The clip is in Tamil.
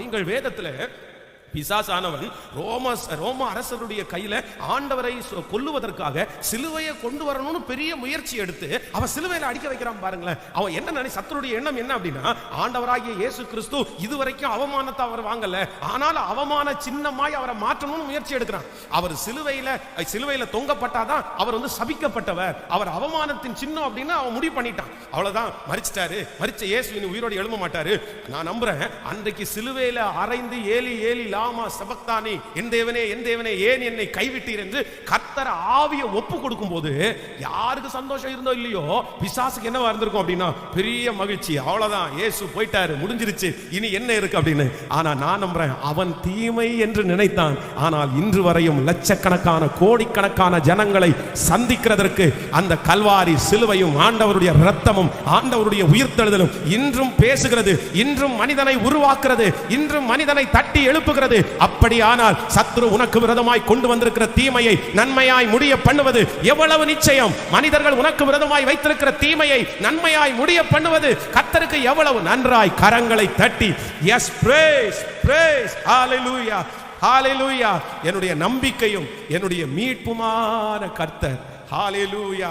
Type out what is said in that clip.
நீங்கள் வேதத்துல பிசாசானவன் ரோம அரசருடைய கையில ஆண்டவரை கொல்லுவதற்காக சிலுவையை கொண்டு வரணும்னு பெரிய முயற்சி எடுத்து அவன் சிலுவையில அடிக்க வைக்கிறான் பாருங்களேன். அவன் என்ன சத்துருடைய எண்ணம் என்ன அப்படின்னா, ஆண்டவராகிய இயேசு கிறிஸ்து இதுவரைக்கும் அவமானத்தை அவர் வாங்கல, ஆனால் அவமான சின்னமாய் அவரை மாற்றணும்னு முயற்சி எடுக்கிறான். அவர் சிலுவையில தொங்கப்பட்டாதான் அவர் சபிக்கப்பட்டவர், அவர் அவமானத்தின் சின்னம் அப்படின்னு அவன் முடிவு பண்ணிட்டான். அவ்வளவுதான், மரிச்சிட்டாரு, மரிச்ச இயேசு இனி உயிரோடு எழும்ப மாட்டாரு. நான் நம்புறேன் அன்றைக்கு சிலுவையில அறைந்து ஏலி ஏலி லாமா சபக்தானி, என் தேவனே ஏன் என்னை கைவிட்டீர் என்று கர்த்தர் ஆவியை ஒப்பு கொடுக்கும் போது யாருக்கு சந்தோஷம் இருந்தோ இல்லையோ, பிசாசுக்கு என்னவா இருந்திருக்கும் அப்படின்னா பெரிய மகிழ்ச்சி. அவ்வளவுதான், இயேசு போயிட்டாரு, முடிஞ்சிருச்சு, இனி என்ன இருக்கு அப்படின்னு. ஆனா நான் நம்புறேன் அவன் தீமை என்று நினைத்தான். ஆனால் இன்று வரையும் லட்சக்கணக்கான கோடிக்கணக்கான ஜனங்களை சந்திக்கிறதற்கு அந்த கல்வாரி சிலுவையும் ஆண்டவருடைய இரத்தமும் ஆண்டவருடைய உயிர்த்தெழுதலும் இன்றும் பேசுகிறது, இன்றும் மனிதனை உருவாக்குறது, இன்றும் மனிதனை தட்டி எழுப்புகிறது. அப்படியானால் சத்துரு உனக்கு விரோதமாய் கொண்டு வந்திருக்கிற தீமையை நன்மையாய் முடிய பண்ணுவது எவ்வளவு நிச்சயம். மனிதர்கள் உனக்கு விரோதமாய் வைத்திருக்கிற தீமையை நன்மையாய் முடிய பண்ணுவது கர்த்தருக்கு எவ்வளவு நன்றாய் கரங்களை தட்டி எஸ் பிரேஸ் பிரேஸ் ஹalleluya ஹalleluya. என்னுடைய நம்பிக்கையும் என்னுடைய மீட்புமான கர்த்தர். ஹalleluya.